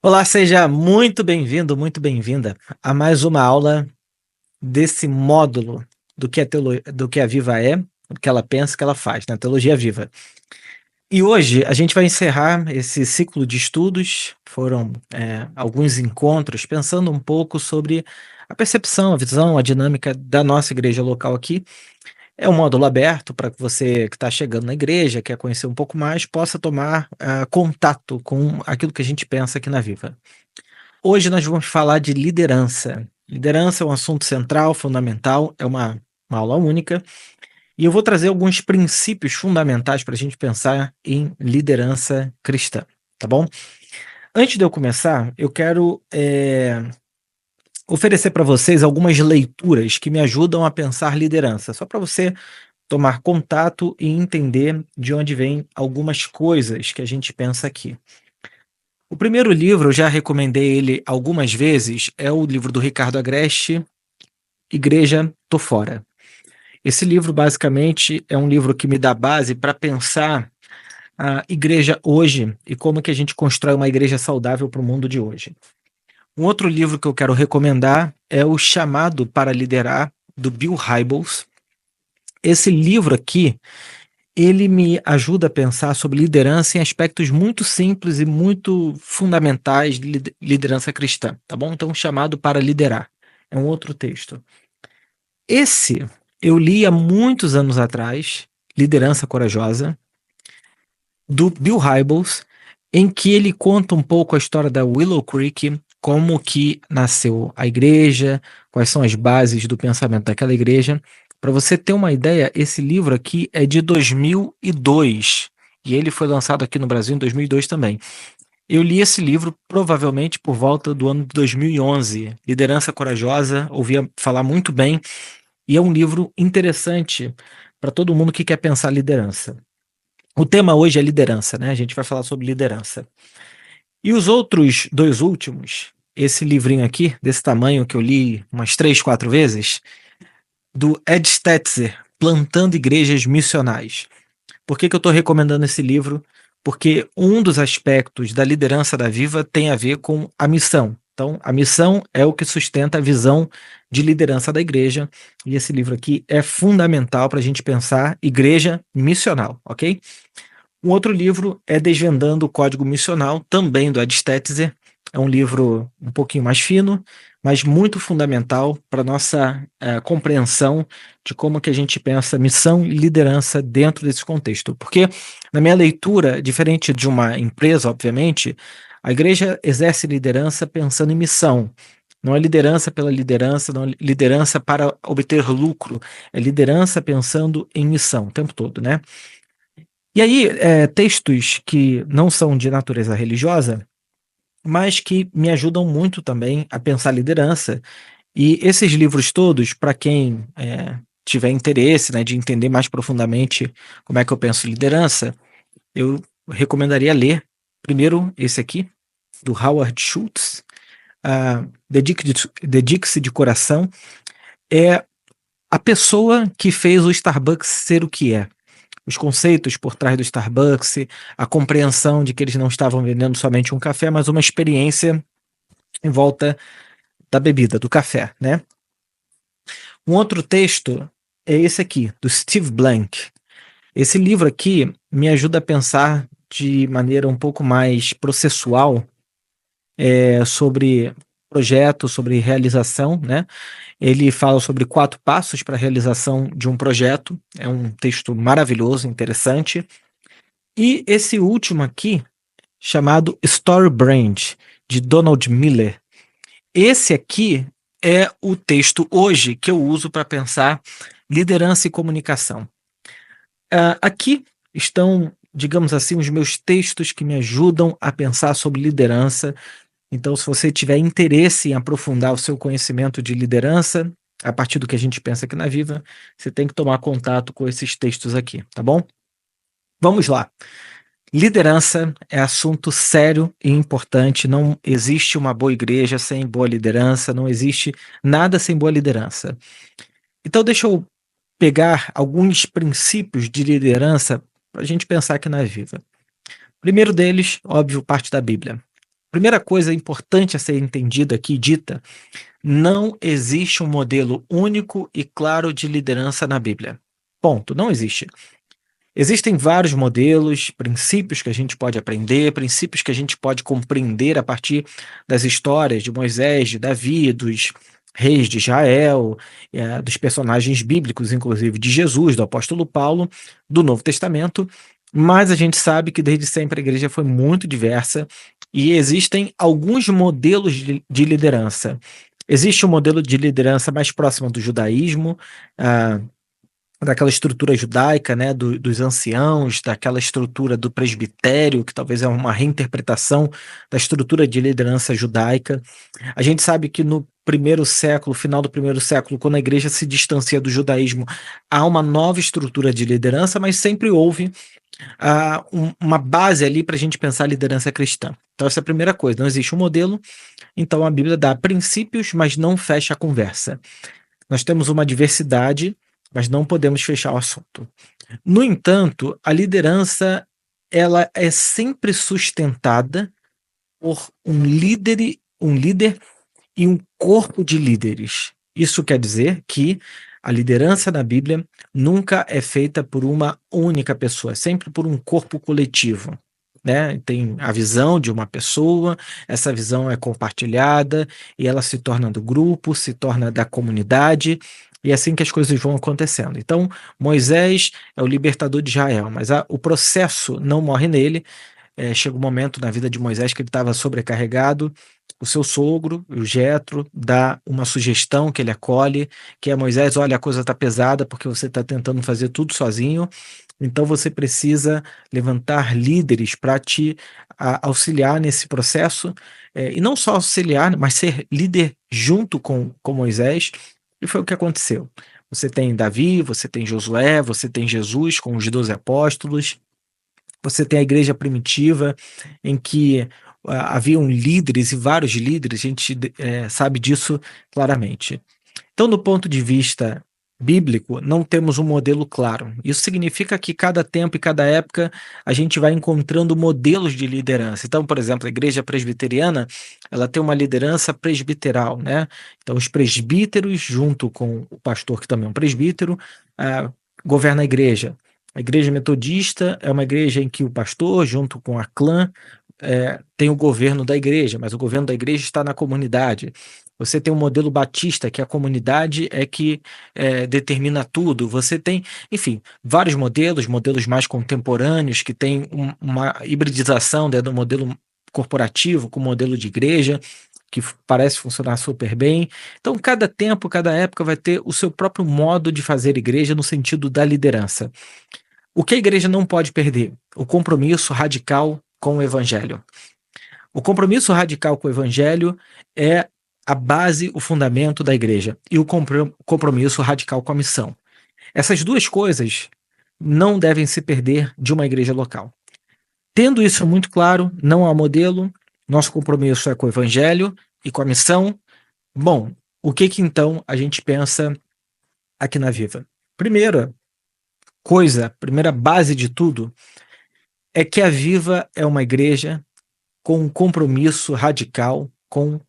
Olá, seja muito bem-vindo, muito bem-vinda a mais uma aula desse módulo do que a Viva é, o que ela pensa, o que ela faz, na Teologia Viva. E hoje a gente vai encerrar esse ciclo de estudos, foram alguns encontros, pensando um pouco sobre a percepção, a visão, a dinâmica da nossa igreja local aqui. É um módulo aberto para que você que está chegando na igreja, quer conhecer um pouco mais, possa tomar contato com aquilo que a gente pensa aqui na Viva. Hoje nós vamos falar de liderança. Liderança é um assunto central, fundamental, é uma aula única, e eu vou trazer alguns princípios fundamentais para a gente pensar em liderança cristã, tá bom? Antes de eu começar, eu quero oferecer para vocês algumas leituras que me ajudam a pensar liderança, só para você tomar contato e entender de onde vêm algumas coisas que a gente pensa aqui. O primeiro livro, eu já recomendei ele algumas vezes, é o livro do Ricardo Agreste, Igreja, Tô Fora. Esse livro, basicamente, é um livro que me dá base para pensar a igreja hoje e como que a gente constrói uma igreja saudável para o mundo de hoje. Um outro livro que eu quero recomendar é o Chamado para Liderar, do Bill Hybels. Esse livro aqui, ele me ajuda a pensar sobre liderança em aspectos muito simples e muito fundamentais de liderança cristã, tá bom? Então, Chamado para Liderar é um outro texto. Esse eu li há muitos anos atrás, Liderança Corajosa, do Bill Hybels, em que ele conta um pouco a história da Willow Creek, como que nasceu a igreja, quais são as bases do pensamento daquela igreja. Para você ter uma ideia, esse livro aqui é de 2002 e ele foi lançado aqui no Brasil em 2002 também. Eu li esse livro provavelmente por volta do ano de 2011. Liderança Corajosa, ouvia falar muito bem, e é um livro interessante para todo mundo que quer pensar liderança. O tema hoje é liderança, né? A gente vai falar sobre liderança. E os outros dois últimos, esse livrinho aqui, desse tamanho, que eu li umas 3, 4 vezes, do Ed Stetzer, Plantando Igrejas Missionais. Por que eu estou recomendando esse livro? Porque um dos aspectos da liderança da Viva tem a ver com a missão. Então, a missão é o que sustenta a visão de liderança da igreja, e esse livro aqui é fundamental para a gente pensar igreja missional, ok? Um outro livro é Desvendando o Código Missional, também do Ed Stetzer. É um livro um pouquinho mais fino, mas muito fundamental para a nossa compreensão de como que a gente pensa missão e liderança dentro desse contexto. Porque, na minha leitura, diferente de uma empresa, obviamente, a igreja exerce liderança pensando em missão. Não é liderança pela liderança, não é liderança para obter lucro, é liderança pensando em missão o tempo todo, né? E aí, textos que não são de natureza religiosa, mas que me ajudam muito também a pensar liderança. E esses livros todos, para quem tiver interesse, né, de entender mais profundamente como é que eu penso liderança, eu recomendaria ler primeiro esse aqui, do Howard Schultz, Dedique-se de Coração. É a pessoa que fez o Starbucks ser o que é. Os conceitos por trás do Starbucks, a compreensão de que eles não estavam vendendo somente um café, mas uma experiência em volta da bebida, do café, né? Um outro texto é esse aqui, do Steve Blank. Esse livro aqui me ajuda a pensar de maneira um pouco mais processual sobre projeto, sobre realização, né? Ele fala sobre 4 passos para a realização de um projeto. É um texto maravilhoso, interessante. E esse último aqui, chamado Story Brand, de Donald Miller. Esse aqui é o texto hoje que eu uso para pensar liderança e comunicação. Aqui estão, digamos assim, os meus textos que me ajudam a pensar sobre liderança. Então, se você tiver interesse em aprofundar o seu conhecimento de liderança, a partir do que a gente pensa aqui na Viva, você tem que tomar contato com esses textos aqui, tá bom? Vamos lá. Liderança é assunto sério e importante. Não existe uma boa igreja sem boa liderança, não existe nada sem boa liderança. Então, deixa eu pegar alguns princípios de liderança para a gente pensar aqui na Viva. O primeiro deles, óbvio, parte da Bíblia. Primeira coisa importante a ser entendida aqui, dita, não existe um modelo único e claro de liderança na Bíblia. Ponto, não existe. Existem vários modelos, princípios que a gente pode aprender, princípios que a gente pode compreender a partir das histórias de Moisés, de Davi, dos reis de Israel, dos personagens bíblicos, inclusive de Jesus, do apóstolo Paulo, do Novo Testamento, mas a gente sabe que desde sempre a igreja foi muito diversa e existem alguns modelos de liderança. Existe um modelo de liderança mais próximo do judaísmo, daquela estrutura judaica, né, dos anciãos, daquela estrutura do presbitério, que talvez é uma reinterpretação da estrutura de liderança judaica. A gente sabe que no primeiro século, final do primeiro século, quando a igreja se distancia do judaísmo, há uma nova estrutura de liderança, mas sempre houve uma base ali para a gente pensar a liderança cristã. Então essa é a primeira coisa, não existe um modelo, então a Bíblia dá princípios, mas não fecha a conversa. Nós temos uma diversidade, mas não podemos fechar o assunto. No entanto, a liderança ela é sempre sustentada por um líder e um corpo de líderes. Isso quer dizer que a liderança na Bíblia nunca é feita por uma única pessoa, é sempre por um corpo coletivo. Né? Tem a visão de uma pessoa, essa visão é compartilhada e ela se torna do grupo, se torna da comunidade, e é assim que as coisas vão acontecendo. Então, Moisés é o libertador de Israel, mas o processo não morre nele. Chega um momento na vida de Moisés que ele estava sobrecarregado. O seu sogro, o Jetro, dá uma sugestão que ele acolhe, que é: Moisés, olha, a coisa está pesada porque você está tentando fazer tudo sozinho, então você precisa levantar líderes para te auxiliar nesse processo, e não só auxiliar, mas ser líder junto com Moisés, e foi o que aconteceu. Você tem Davi, você tem Josué, você tem Jesus com os 12 apóstolos, você tem a igreja primitiva, em que haviam líderes e vários líderes, a gente sabe disso claramente. Então, do ponto de vista bíblico, não temos um modelo claro. Isso significa que cada tempo e cada época a gente vai encontrando modelos de liderança. Então, por exemplo, a igreja presbiteriana, ela tem uma liderança presbiteral, né? Então, os presbíteros, junto com o pastor, que também é um presbítero, governa a igreja. A igreja metodista é uma igreja em que o pastor, junto com a clã, tem o governo da igreja, mas o governo da igreja está na comunidade. Você tem o modelo batista, que a comunidade é que determina tudo. Você tem, enfim, vários modelos mais contemporâneos, que tem uma hibridização do modelo corporativo com o modelo de igreja, que parece funcionar super bem. Então, cada tempo, cada época vai ter o seu próprio modo de fazer igreja no sentido da liderança. O que a igreja não pode perder? O compromisso radical com o evangelho. O compromisso radical com o evangelho é a base, o fundamento da igreja, e o compromisso radical com a missão. Essas duas coisas não devem se perder de uma igreja local. Tendo isso muito claro, não há modelo, nosso compromisso é com o evangelho e com a missão. Bom, o que então a gente pensa aqui na Viva? Primeira base de tudo, é que a Viva é uma igreja com um compromisso radical com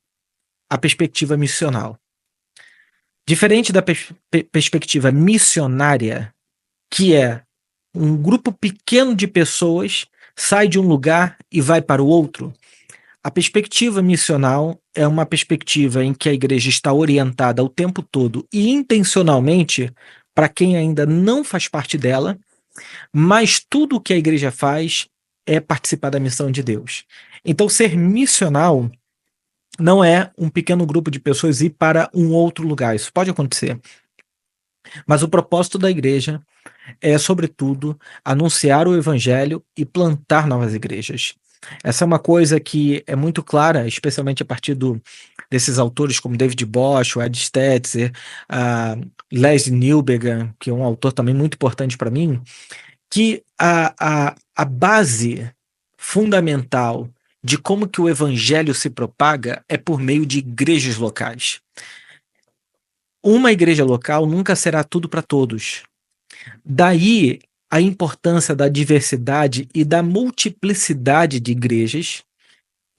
a perspectiva missional. Diferente da perspectiva missionária, que é um grupo pequeno de pessoas sai de um lugar e vai para o outro, a perspectiva missional é uma perspectiva em que a igreja está orientada o tempo todo e intencionalmente para quem ainda não faz parte dela, mas tudo o que a igreja faz é participar da missão de Deus. Então, ser missional não é um pequeno grupo de pessoas ir para um outro lugar. Isso pode acontecer. Mas o propósito da igreja é, sobretudo, anunciar o evangelho e plantar novas igrejas. Essa é uma coisa que é muito clara, especialmente a partir desses autores como David Bosch, Ed Stetzer, Leslie Newbegin, que é um autor também muito importante para mim, que a base fundamental de como que o evangelho se propaga é por meio de igrejas locais. Uma igreja local nunca será tudo para todos. Daí a importância da diversidade e da multiplicidade de igrejas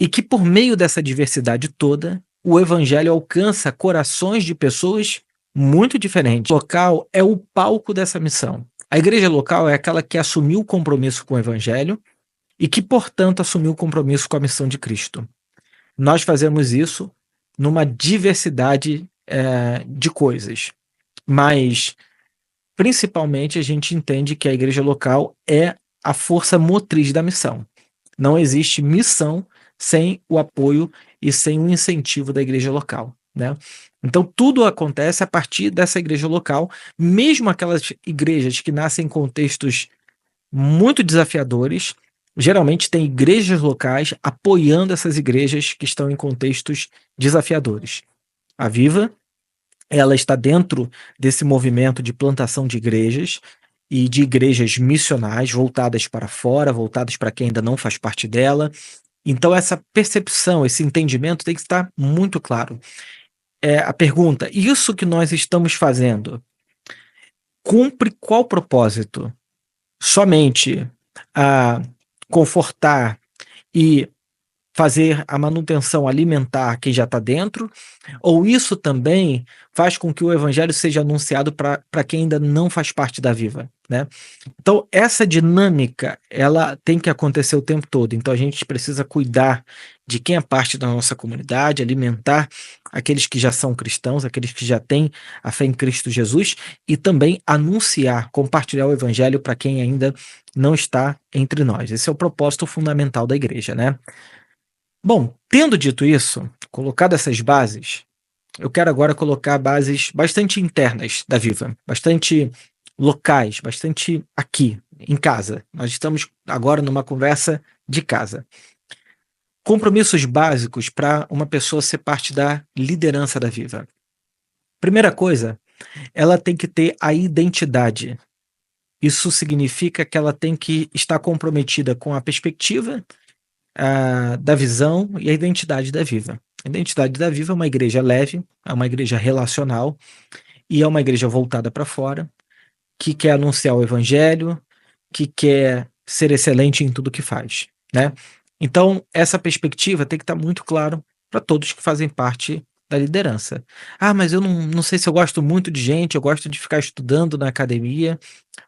e que por meio dessa diversidade toda, o evangelho alcança corações de pessoas muito diferentes. O local é o palco dessa missão. A igreja local é aquela que assumiu o compromisso com o evangelho e que, portanto, assumiu o compromisso com a missão de Cristo. Nós fazemos isso numa diversidade de coisas, mas principalmente a gente entende que a igreja local é a força motriz da missão. Não existe missão sem o apoio e sem o incentivo da igreja local, né? Então tudo acontece a partir dessa igreja local, mesmo aquelas igrejas que nascem em contextos muito desafiadores, geralmente tem igrejas locais apoiando essas igrejas que estão em contextos desafiadores. A Viva, ela está dentro desse movimento de plantação de igrejas e de igrejas missionais voltadas para fora, voltadas para quem ainda não faz parte dela. Então essa percepção, esse entendimento tem que estar muito claro. A pergunta, isso que nós estamos fazendo cumpre qual propósito? Somente a confortar e fazer a manutenção alimentar quem já está dentro, ou isso também faz com que o evangelho seja anunciado para quem ainda não faz parte da Viva, né? Então essa dinâmica, ela tem que acontecer o tempo todo, então a gente precisa cuidar de quem é parte da nossa comunidade, alimentar aqueles que já são cristãos, aqueles que já têm a fé em Cristo Jesus, e também anunciar, compartilhar o evangelho para quem ainda não está entre nós. Esse é o propósito fundamental da igreja, né? Bom, tendo dito isso, colocado essas bases, eu quero agora colocar bases bastante internas da Viva, bastante locais, bastante aqui, em casa. Nós estamos agora numa conversa de casa. Compromissos básicos para uma pessoa ser parte da liderança da Viva. Primeira coisa, ela tem que ter a identidade. Isso significa que ela tem que estar comprometida com a perspectiva da visão e a identidade da Viva. A identidade da Viva é uma igreja leve, é uma igreja relacional e é uma igreja voltada para fora, que quer anunciar o evangelho, que quer ser excelente em tudo que faz, né? Então, essa perspectiva tem que estar muito claro para todos que fazem parte da liderança. Ah, mas eu não sei se eu gosto muito de gente, eu gosto de ficar estudando na academia.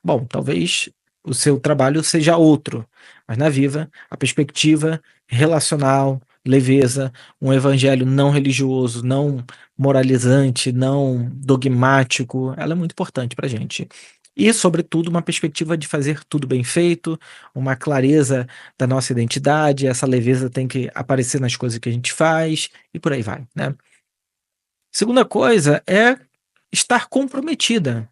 Bom, talvez o seu trabalho seja outro, mas na Viva, a perspectiva relacional, leveza, um evangelho não religioso, não moralizante, não dogmático, ela é muito importante para a gente. E, sobretudo, uma perspectiva de fazer tudo bem feito, uma clareza da nossa identidade, essa leveza tem que aparecer nas coisas que a gente faz, e por aí vai, né? Segunda coisa é estar comprometida.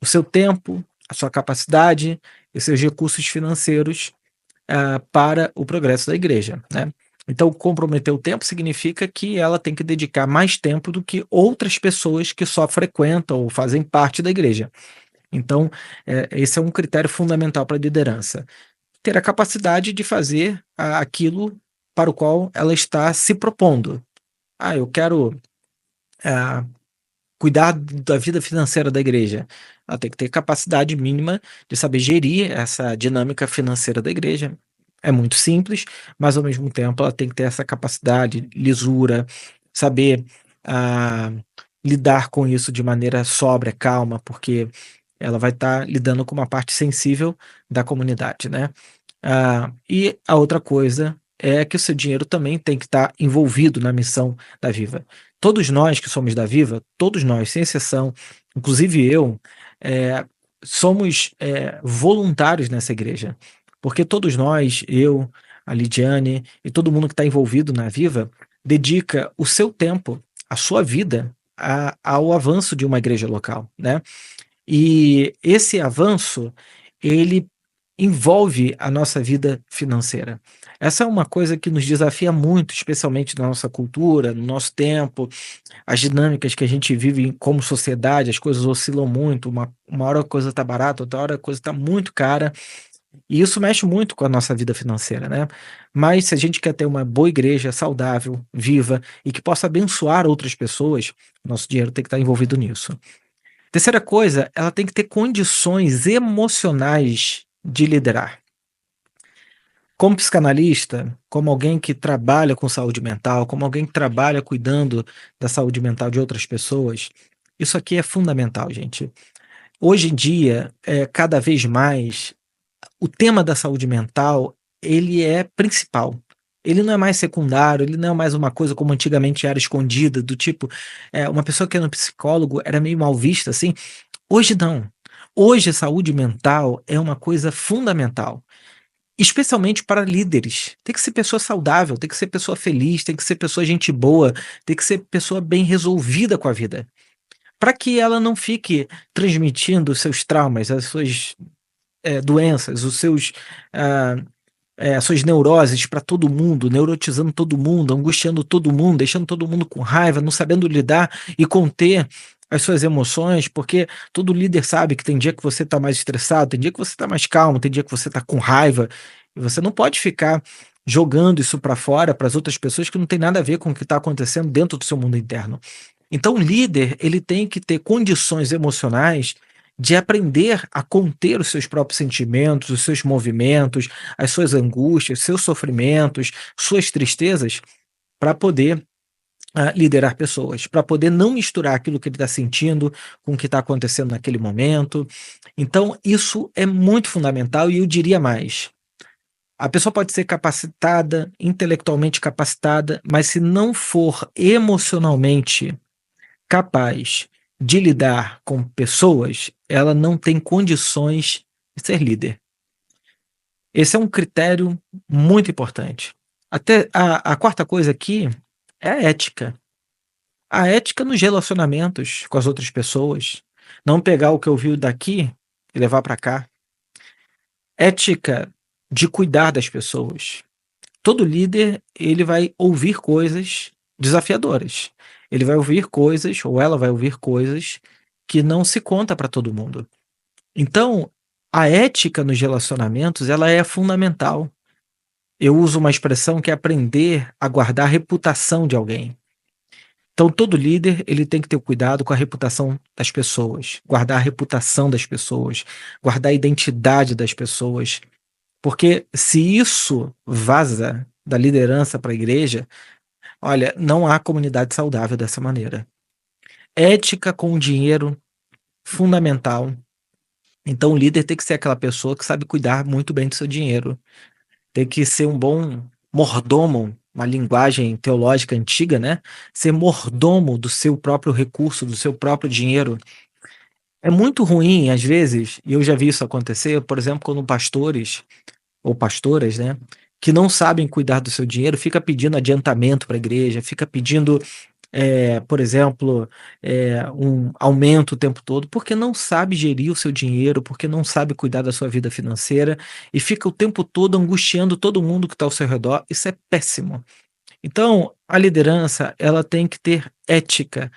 O seu tempo, a sua capacidade e seus recursos financeiros para o progresso da igreja, né? Então, comprometer o tempo significa que ela tem que dedicar mais tempo do que outras pessoas que só frequentam ou fazem parte da igreja. Então, esse é um critério fundamental para a liderança. Ter a capacidade de fazer aquilo para o qual ela está se propondo. Eu quero cuidar da vida financeira da igreja. Ela tem que ter capacidade mínima de saber gerir essa dinâmica financeira da igreja. É muito simples, mas ao mesmo tempo ela tem que ter essa capacidade, lisura, saber lidar com isso de maneira sóbria, calma, porque ela vai estar lidando com uma parte sensível da comunidade, né? E a outra coisa é que o seu dinheiro também tem que estar envolvido na missão da Viva. Todos nós que somos da Viva, todos nós, sem exceção, inclusive eu, somos voluntários nessa igreja. Porque todos nós, eu, a Lidiane e todo mundo que está envolvido na Viva, dedica o seu tempo, a sua vida, ao avanço de uma igreja local, né? E esse avanço, ele envolve a nossa vida financeira. Essa é uma coisa que nos desafia muito, especialmente na nossa cultura, no nosso tempo, as dinâmicas que a gente vive como sociedade, as coisas oscilam muito, uma hora a coisa está barata, outra hora a coisa está muito cara, e isso mexe muito com a nossa vida financeira, né? Mas se a gente quer ter uma boa igreja, saudável, viva, e que possa abençoar outras pessoas, nosso dinheiro tem que estar envolvido nisso. Terceira coisa, ela tem que ter condições emocionais de liderar. Como psicanalista, como alguém que trabalha com saúde mental, como alguém que trabalha cuidando da saúde mental de outras pessoas, isso aqui é fundamental, gente. Hoje em dia, cada vez mais, o tema da saúde mental, ele é principal. Ele não é mais secundário, ele não é mais uma coisa como antigamente era escondida, do tipo, uma pessoa que era um psicólogo era meio mal vista, assim. Hoje não. Hoje a saúde mental é uma coisa fundamental. Especialmente para líderes. Tem que ser pessoa saudável, tem que ser pessoa feliz, tem que ser pessoa gente boa, tem que ser pessoa bem resolvida com a vida. Para que ela não fique transmitindo os seus traumas, as suas doenças, os seus, ah, as suas neuroses para todo mundo, neurotizando todo mundo, angustiando todo mundo, deixando todo mundo com raiva, não sabendo lidar e conter as suas emoções, porque todo líder sabe que tem dia que você está mais estressado, tem dia que você está mais calmo, tem dia que você está com raiva, e você não pode ficar jogando isso para fora para as outras pessoas que não tem nada a ver com o que está acontecendo dentro do seu mundo interno. Então, o líder, ele tem que ter condições emocionais de aprender a conter os seus próprios sentimentos, os seus movimentos, as suas angústias, seus sofrimentos, suas tristezas, para poder liderar pessoas, para poder não misturar aquilo que ele está sentindo com o que está acontecendo naquele momento. Então, isso é muito fundamental e eu diria mais. A pessoa pode ser capacitada, intelectualmente capacitada, mas se não for emocionalmente capaz de lidar com pessoas, ela não tem condições de ser líder. Esse é um critério muito importante. Até a quarta coisa aqui é a ética. A ética nos relacionamentos com as outras pessoas. Não pegar o que eu vi daqui e levar para cá. Ética de cuidar das pessoas. Todo líder, ele vai ouvir coisas desafiadoras. Ele vai ouvir coisas, ou ela vai ouvir coisas que não se conta para todo mundo. Então, a ética nos relacionamentos, ela é fundamental. Eu uso uma expressão que é aprender a guardar a reputação de alguém. Então, todo líder, ele tem que ter cuidado com a reputação das pessoas, guardar a reputação das pessoas, guardar a identidade das pessoas, porque se isso vaza da liderança para a igreja, olha, não há comunidade saudável dessa maneira. Ética com o dinheiro, fundamental. Então, o líder tem que ser aquela pessoa que sabe cuidar muito bem do seu dinheiro. Tem que ser um bom mordomo, uma linguagem teológica antiga, né? Ser mordomo do seu próprio recurso, do seu próprio dinheiro. É muito ruim, às vezes, e eu já vi isso acontecer, por exemplo, quando pastores ou pastoras, né, que não sabem cuidar do seu dinheiro, fica pedindo adiantamento para a igreja, fica pedindo, por exemplo, um aumento o tempo todo, porque não sabe gerir o seu dinheiro, porque não sabe cuidar da sua vida financeira e fica o tempo todo angustiando todo mundo que está ao seu redor. Isso é péssimo. Então, a liderança, ela tem que ter ética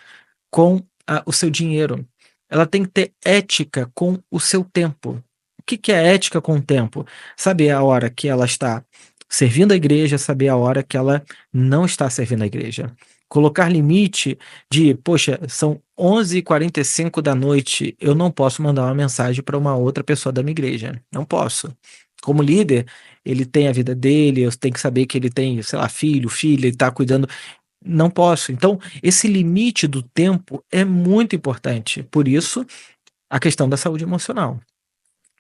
com o seu dinheiro. Ela tem que ter ética com o seu tempo. O que que é ética com o tempo? Saber a hora que ela está servindo a igreja, saber a hora que ela não está servindo a igreja. Colocar limite de, poxa, são 11h45 da noite, eu não posso mandar uma mensagem para uma outra pessoa da minha igreja. Não posso. Como líder, ele tem a vida dele, eu tenho que saber que ele tem, sei lá, filho, filha, ele está cuidando. Não posso. Então, esse limite do tempo é muito importante. Por isso, a questão da saúde emocional.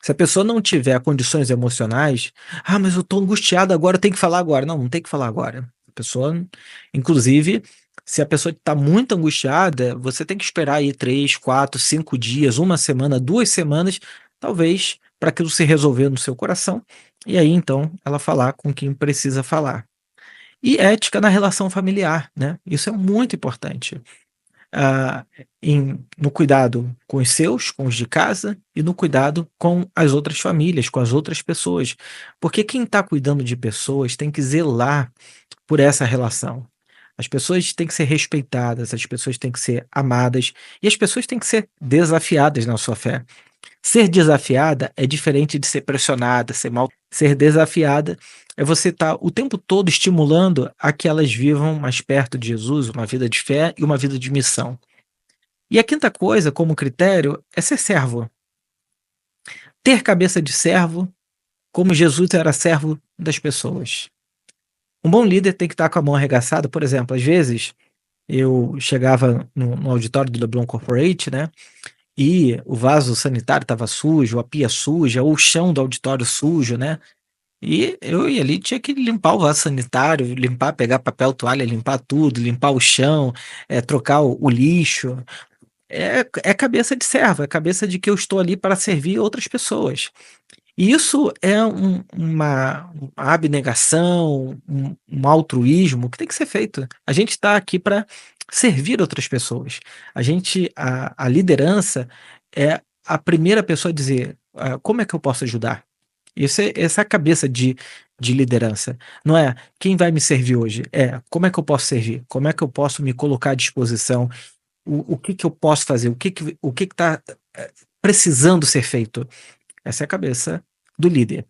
Se a pessoa não tiver condições emocionais, mas eu estou angustiado agora, eu tenho que falar agora. Não, não tem que falar agora. A pessoa, inclusive, se a pessoa está muito angustiada, você tem que esperar aí 3, 4, 5 dias, uma semana, 2 semanas, talvez, para aquilo se resolver no seu coração. E aí, então, ela falar com quem precisa falar. E ética na relação familiar, né? Isso é muito importante. Ah, no cuidado com os seus, com os de casa, e no cuidado com as outras famílias, com as outras pessoas. Porque quem está cuidando de pessoas tem que zelar por essa relação. As pessoas têm que ser respeitadas, as pessoas têm que ser amadas, e as pessoas têm que ser desafiadas na sua fé. Ser desafiada é diferente de ser pressionada, ser mal. Ser desafiada é você estar o tempo todo estimulando a que elas vivam mais perto de Jesus, uma vida de fé e uma vida de missão. E a quinta coisa, como critério, é ser servo. Ter cabeça de servo como Jesus era servo das pessoas. Um bom líder tem que estar com a mão arregaçada, por exemplo, às vezes eu chegava no auditório do Leblon Corporate, né, e o vaso sanitário estava sujo, a pia suja, ou o chão do auditório sujo, né, e eu ia ali, tinha que limpar o vaso sanitário, limpar, pegar papel toalha, limpar tudo, limpar o chão, trocar o lixo. É cabeça de servo, é cabeça de que eu estou ali para servir outras pessoas. E isso é uma abnegação, um altruísmo que tem que ser feito. A gente está aqui para servir outras pessoas. A liderança é a primeira pessoa a dizer: como é que eu posso ajudar? Essa é a cabeça de liderança. Não é quem vai me servir hoje, é como é que eu posso servir, como é que eu posso me colocar à disposição, o que que eu posso fazer, o que está precisando ser feito. Essa é a cabeça do líder.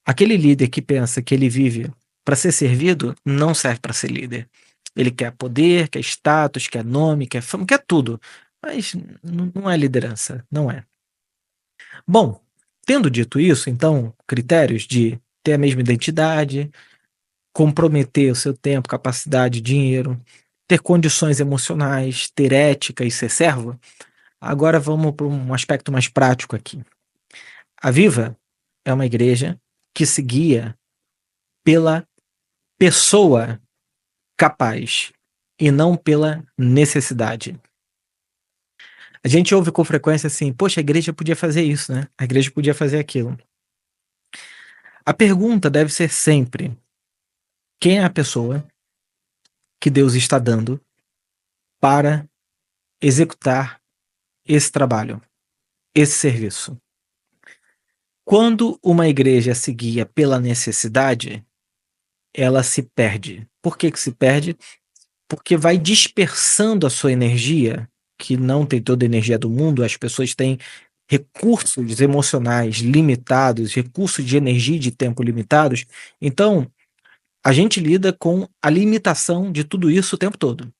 Aquele líder que pensa que ele vive para ser servido, não serve para ser líder. Ele quer poder, quer status, quer nome, quer fama, quer tudo. Mas não é liderança, não é. Bom, tendo dito isso, então, critérios de ter a mesma identidade, comprometer o seu tempo, capacidade, dinheiro, ter condições emocionais, ter ética e ser servo. Agora vamos para um aspecto mais prático aqui. A Viva é uma igreja que se guia pela pessoa capaz e não pela necessidade. A gente ouve com frequência assim: poxa, a igreja podia fazer isso, né? A igreja podia fazer aquilo. A pergunta deve ser sempre: quem é a pessoa que Deus está dando para executar esse trabalho, esse serviço? Quando uma igreja se guia pela necessidade, ela se perde. Por que se perde? Porque vai dispersando a sua energia, que não tem toda a energia do mundo, as pessoas têm recursos emocionais limitados, recursos de energia e de tempo limitados. Então, a gente lida com a limitação de tudo isso o tempo todo.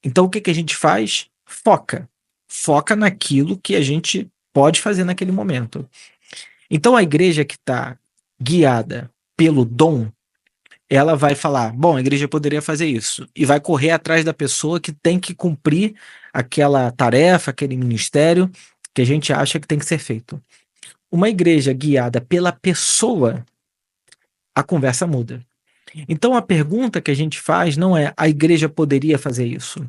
Então, o que que a gente faz? Foca. Foca naquilo que a gente pode fazer naquele momento. Então, a igreja que está guiada pelo dom, ela vai falar: bom, a igreja poderia fazer isso, e vai correr atrás da pessoa que tem que cumprir aquela tarefa, aquele ministério que a gente acha que tem que ser feito. Uma igreja guiada pela pessoa, a conversa muda. Então a pergunta que a gente faz não é: a igreja poderia fazer isso.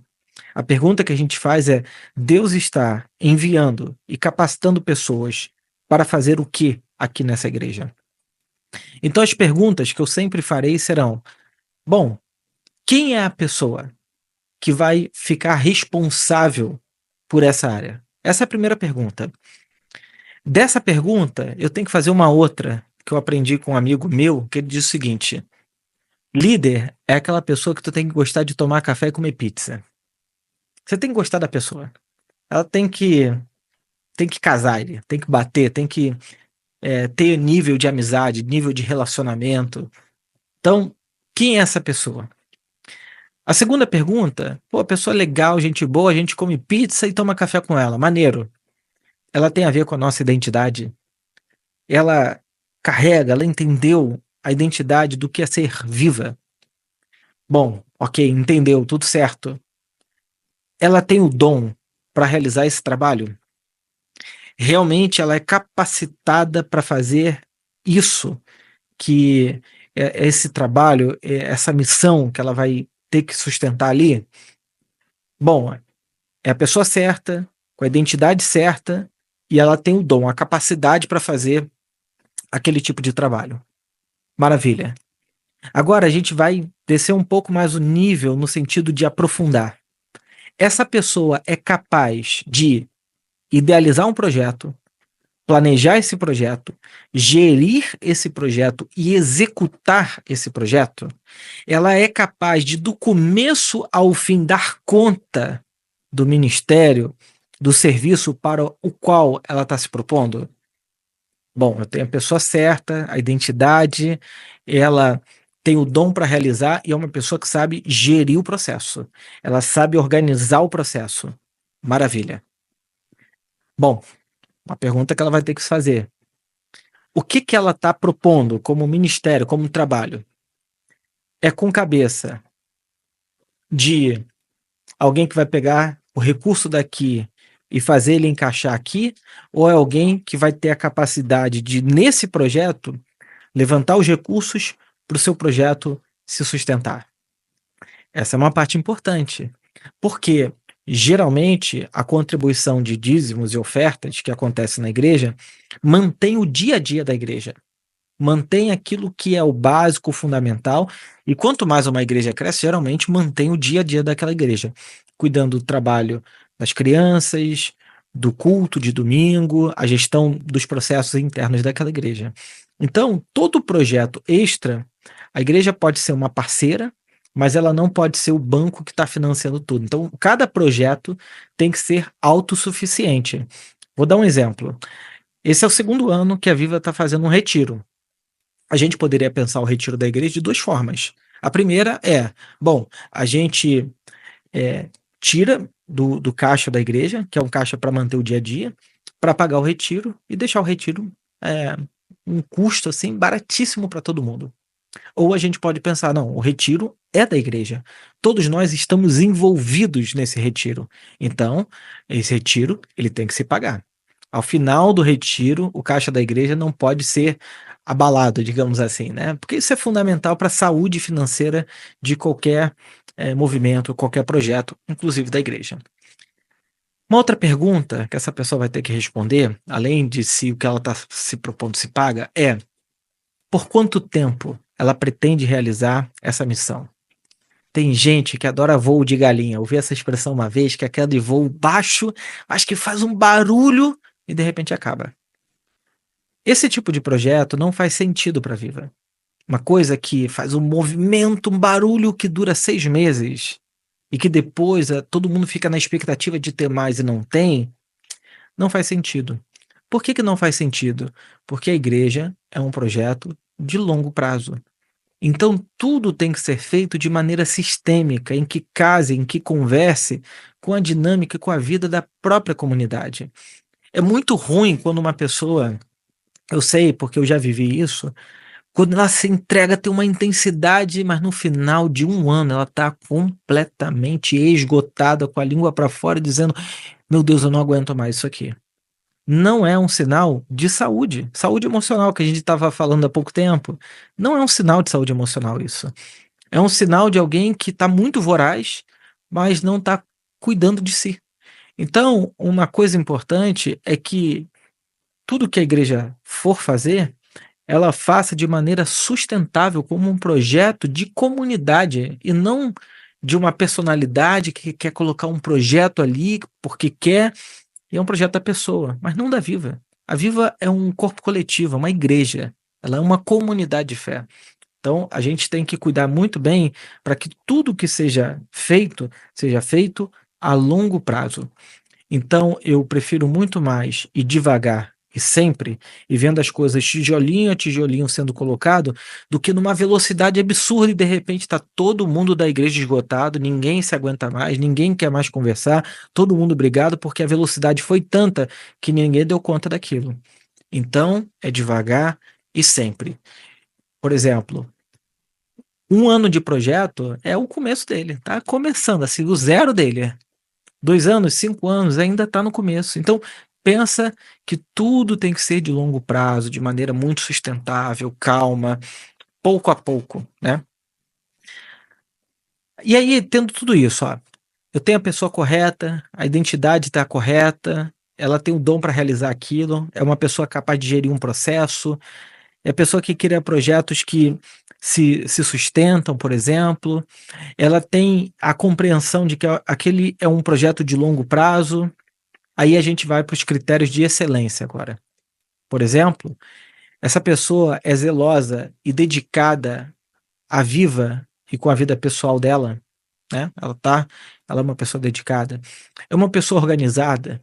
A pergunta que a gente faz é: Deus está enviando e capacitando pessoas para fazer o que aqui nessa igreja? Então as perguntas que eu sempre farei serão: bom, quem é a pessoa que vai ficar responsável por essa área? Essa é a primeira pergunta. Dessa pergunta, eu tenho que fazer uma outra que eu aprendi com um amigo meu, que ele diz o seguinte: líder é aquela pessoa que tu tem que gostar de tomar café e comer pizza. Você tem que gostar da pessoa. Ela tem que casar, tem que bater, tem que ter nível de amizade, nível de relacionamento. Então, quem é essa pessoa? A segunda pergunta: pô, a pessoa é legal, gente boa, a gente come pizza e toma café com ela, maneiro. Ela tem a ver com a nossa identidade? Ela carrega, ela entendeu a identidade do que é ser viva? Bom, ok, entendeu, tudo certo. Ela tem o dom para realizar esse trabalho? Realmente ela é capacitada para fazer isso, que é esse trabalho, essa missão que ela vai ter que sustentar ali? Bom, é a pessoa certa, com a identidade certa, e ela tem o dom, a capacidade para fazer aquele tipo de trabalho. Maravilha. Agora a gente vai descer um pouco mais o nível no sentido de aprofundar. Essa pessoa é capaz de idealizar um projeto, planejar esse projeto, gerir esse projeto e executar esse projeto? Ela é capaz de, do começo ao fim, dar conta do ministério, do serviço para o qual ela está se propondo? Bom, eu tenho a pessoa certa, a identidade, ela tem o dom para realizar e é uma pessoa que sabe gerir o processo. Ela sabe organizar o processo. Maravilha. Bom, uma pergunta que ela vai ter que fazer: O que que ela está propondo como ministério, como trabalho? É com cabeça de alguém que vai pegar o recurso daqui e fazer ele encaixar aqui, ou é alguém que vai ter a capacidade de, nesse projeto, levantar os recursos para o seu projeto se sustentar? Essa é uma parte importante, porque geralmente a contribuição de dízimos e ofertas que acontece na igreja mantém o dia a dia da igreja, mantém aquilo que é o básico, o fundamental, e quanto mais uma igreja cresce, geralmente mantém o dia a dia daquela igreja, cuidando do trabalho das crianças, do culto de domingo, a gestão dos processos internos daquela igreja. Então, todo projeto extra, a igreja pode ser uma parceira, mas ela não pode ser o banco que está financiando tudo. Então, cada projeto tem que ser autossuficiente. Vou dar um exemplo. Esse é o segundo ano que a Viva está fazendo um retiro. A gente poderia pensar o retiro da igreja de duas formas. A primeira é, bom, a gente tira do caixa da igreja, que é um caixa para manter o dia a dia, para pagar o retiro e deixar o retiro um custo assim baratíssimo para todo mundo. Ou a gente pode pensar, não, o retiro é da igreja. Todos nós estamos envolvidos nesse retiro. Então, esse retiro, ele tem que se pagar. Ao final do retiro, o caixa da igreja não pode ser abalado, digamos assim, né? Porque isso é fundamental para a saúde financeira de qualquer movimento, qualquer projeto, inclusive da igreja. Uma outra pergunta que essa pessoa vai ter que responder, além de se o que ela está se propondo se paga, é: por quanto tempo ela pretende realizar essa missão? Tem gente que adora voo de galinha. Ouvi essa expressão uma vez, que é aquela de voo baixo, mas que faz um barulho e de repente acaba. Esse tipo de projeto não faz sentido para a Viva. Uma coisa que faz um movimento, um barulho que dura 6 meses e que depois todo mundo fica na expectativa de ter mais e não tem, não faz sentido. Por que que não faz sentido? Porque a igreja é um projeto de longo prazo. Então, tudo tem que ser feito de maneira sistêmica, em que case, em que converse com a dinâmica, com a vida da própria comunidade. É muito ruim quando uma pessoa, eu sei porque eu já vivi isso, quando ela se entrega, tem uma intensidade, mas no final de um ano ela está completamente esgotada, com a língua para fora, dizendo: meu Deus, eu não aguento mais isso aqui. Não é um sinal de saúde, saúde emocional, que a gente estava falando há pouco tempo. Não é um sinal de saúde emocional isso. É um sinal de alguém que está muito voraz, mas não está cuidando de si. Então, uma coisa importante é que tudo que a igreja for fazer, ela faça de maneira sustentável, como um projeto de comunidade, e não de uma personalidade que quer colocar um projeto ali porque quer, e é um projeto da pessoa, mas não da Viva. A Viva é um corpo coletivo, é uma igreja, ela é uma comunidade de fé. Então, a gente tem que cuidar muito bem para que tudo que seja feito a longo prazo. Então, eu prefiro muito mais ir devagar e sempre, e vendo as coisas tijolinho a tijolinho sendo colocado, do que numa velocidade absurda e de repente está todo mundo da igreja esgotado, ninguém se aguenta mais, ninguém quer mais conversar, todo mundo brigado porque a velocidade foi tanta que ninguém deu conta daquilo. Então, é devagar e sempre. Por exemplo, um ano de projeto é o começo dele, tá começando, assim, o zero dele. 2 anos, 5 anos, ainda está no começo. Então, pensa que tudo tem que ser de longo prazo, de maneira muito sustentável, calma, pouco a pouco, né? E aí, tendo tudo isso, ó, eu tenho a pessoa correta, a identidade está correta, ela tem o dom para realizar aquilo, é uma pessoa capaz de gerir um processo, é a pessoa que cria projetos que se sustentam, por exemplo, ela tem a compreensão de que aquele é um projeto de longo prazo. Aí a gente vai para os critérios de excelência agora. Por exemplo, essa pessoa é zelosa e dedicada à Viva e com a vida pessoal dela, né? Ela é uma pessoa dedicada. É uma pessoa organizada,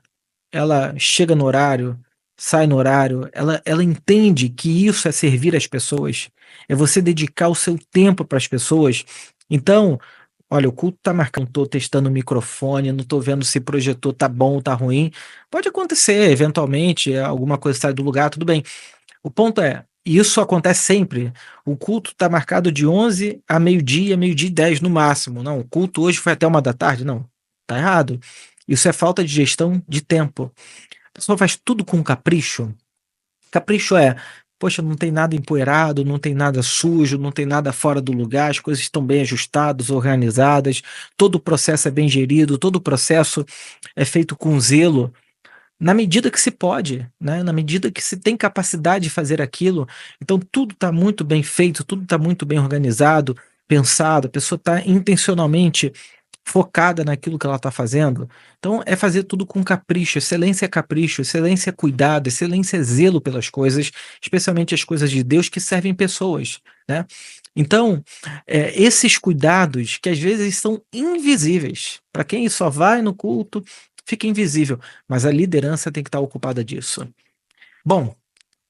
ela chega no horário, sai no horário, ela entende que isso é servir as pessoas, é você dedicar o seu tempo para as pessoas. Então, olha, o culto tá marcando, tô testando o microfone, não tô vendo se projetor tá bom ou tá ruim. Pode acontecer, eventualmente, alguma coisa sai do lugar, tudo bem. O ponto é, isso acontece sempre. O culto está marcado de 11 a meio-dia, meio-dia e 10 no máximo. Não, o culto hoje foi até 1 da tarde. Não, tá errado. Isso é falta de gestão de tempo. A pessoa faz tudo com capricho. Capricho é, poxa, não tem nada empoeirado, não tem nada sujo, não tem nada fora do lugar, as coisas estão bem ajustadas, organizadas, todo o processo é bem gerido, todo o processo é feito com zelo, na medida que se pode, né? Na medida que se tem capacidade de fazer aquilo. Então tudo está muito bem feito, tudo está muito bem organizado, pensado, a pessoa está intencionalmente focada naquilo que ela está fazendo. Então é fazer tudo com capricho, excelência é cuidado, excelência é zelo pelas coisas, especialmente as coisas de Deus que servem pessoas, né? Então, esses cuidados que às vezes são invisíveis, para quem só vai no culto, fica invisível, mas a liderança tem que estar ocupada disso. Bom,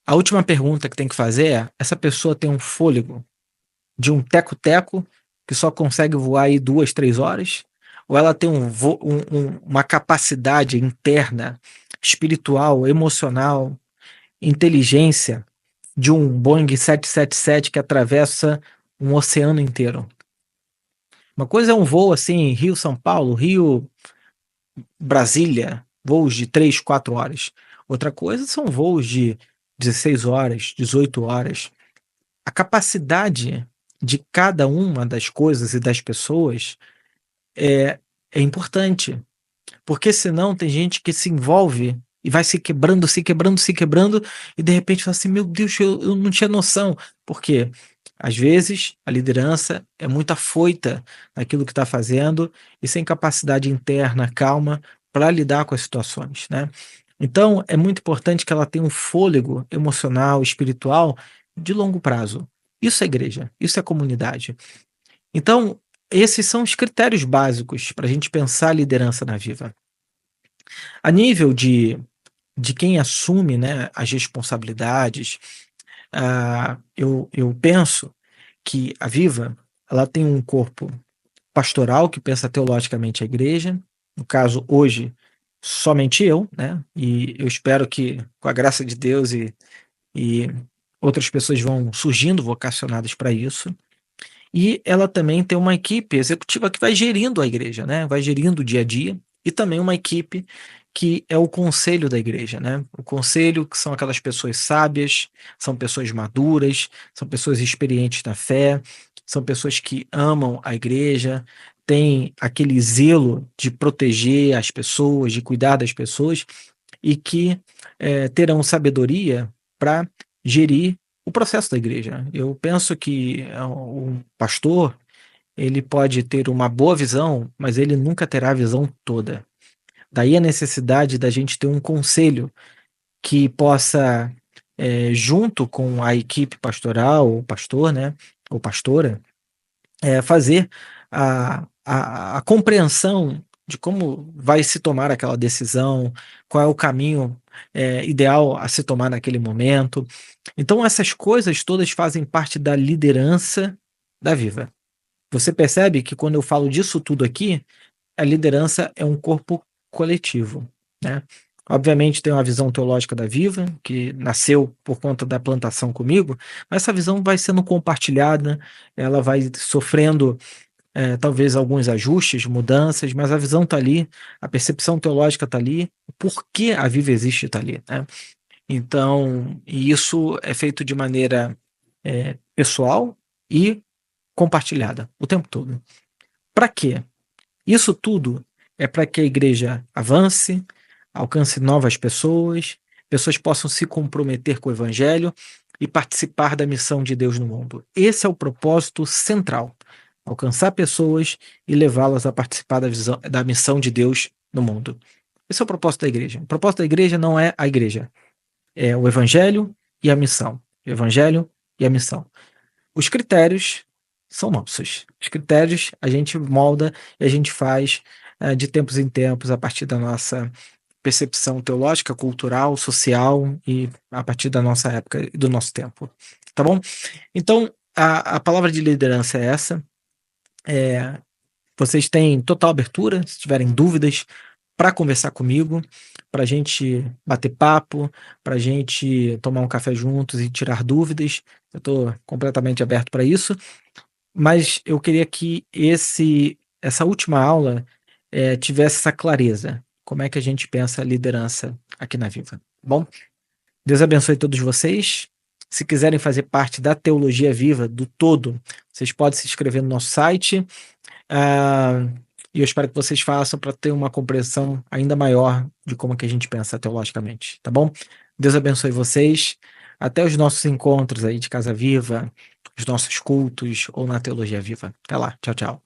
a última pergunta que tem que fazer é: essa pessoa tem um fôlego de um teco-teco que só consegue voar aí 2, 3 horas? Ou ela tem uma capacidade interna, espiritual, emocional, inteligência de um Boeing 777 que atravessa um oceano inteiro? Uma coisa é um voo assim, Rio-São Paulo, Rio-Brasília, voos de 3, 4 horas. Outra coisa são voos de 16 horas, 18 horas. A capacidade de cada uma das coisas e das pessoas é importante, porque senão tem gente que se envolve e vai se quebrando, se quebrando, se quebrando, e de repente fala assim: meu Deus, eu não tinha noção. Porque às vezes a liderança é muito afoita naquilo que está fazendo e sem capacidade interna, calma, para lidar com as situações, né? Então é muito importante que ela tenha um fôlego emocional, espiritual de longo prazo. Isso é igreja, isso é comunidade. Então, esses são os critérios básicos para a gente pensar a liderança na Viva. A nível de quem assume, né, as responsabilidades, eu penso que a Viva ela tem um corpo pastoral que pensa teologicamente a igreja, no caso, hoje, somente eu, né? E eu espero que, com a graça de Deus e outras pessoas vão surgindo vocacionadas para isso. E ela também tem uma equipe executiva que vai gerindo a igreja, né? Vai gerindo o dia a dia, e também uma equipe que é o conselho da igreja, né? O conselho, que são aquelas pessoas sábias, são pessoas maduras, são pessoas experientes na fé, são pessoas que amam a igreja, têm aquele zelo de proteger as pessoas, de cuidar das pessoas, e que terão sabedoria para gerir o processo da igreja. Eu penso que um pastor, ele pode ter uma boa visão, mas ele nunca terá a visão toda. Daí a necessidade da gente ter um conselho que possa, junto com a equipe pastoral, o pastor, né, ou pastora, fazer a compreensão de como vai se tomar aquela decisão, qual é o caminho ideal a se tomar naquele momento. Então, essas coisas todas fazem parte da liderança da Viva. Você percebe que quando eu falo disso tudo aqui, a liderança é um corpo coletivo, né? Obviamente tem uma visão teológica da Viva, que nasceu por conta da plantação comigo, mas essa visão vai sendo compartilhada, ela vai sofrendo talvez alguns ajustes, mudanças, mas a visão está ali, a percepção teológica está ali, o porquê a Viva existe está ali, né? Então, e isso é feito de maneira pessoal e compartilhada o tempo todo. Para quê? Isso tudo é para que a igreja avance, alcance novas pessoas, pessoas possam se comprometer com o evangelho e participar da missão de Deus no mundo. Esse é o propósito central: alcançar pessoas e levá-las a participar da missão de Deus no mundo. Esse é o propósito da igreja. O propósito da igreja não é a igreja, é o evangelho e a missão. O evangelho e a missão. Os critérios são nossos. Os critérios a gente molda e a gente faz de tempos em tempos a partir da nossa percepção teológica, cultural, social e a partir da nossa época e do nosso tempo. Tá bom? Então, a palavra de liderança é essa. Vocês têm total abertura, se tiverem dúvidas, para conversar comigo, para a gente bater papo, para a gente tomar um café juntos e tirar dúvidas. Eu estou completamente aberto para isso, mas eu queria que essa última aula, tivesse essa clareza. Como é que a gente pensa a liderança aqui na Viva, tá bom? Deus abençoe todos vocês. Se quiserem fazer parte da Teologia Viva, do todo, vocês podem se inscrever no nosso site. E eu espero que vocês façam para ter uma compreensão ainda maior de como que a gente pensa teologicamente, tá bom? Deus abençoe vocês. Até os nossos encontros aí de Casa Viva, os nossos cultos ou na Teologia Viva. Até lá. Tchau, tchau.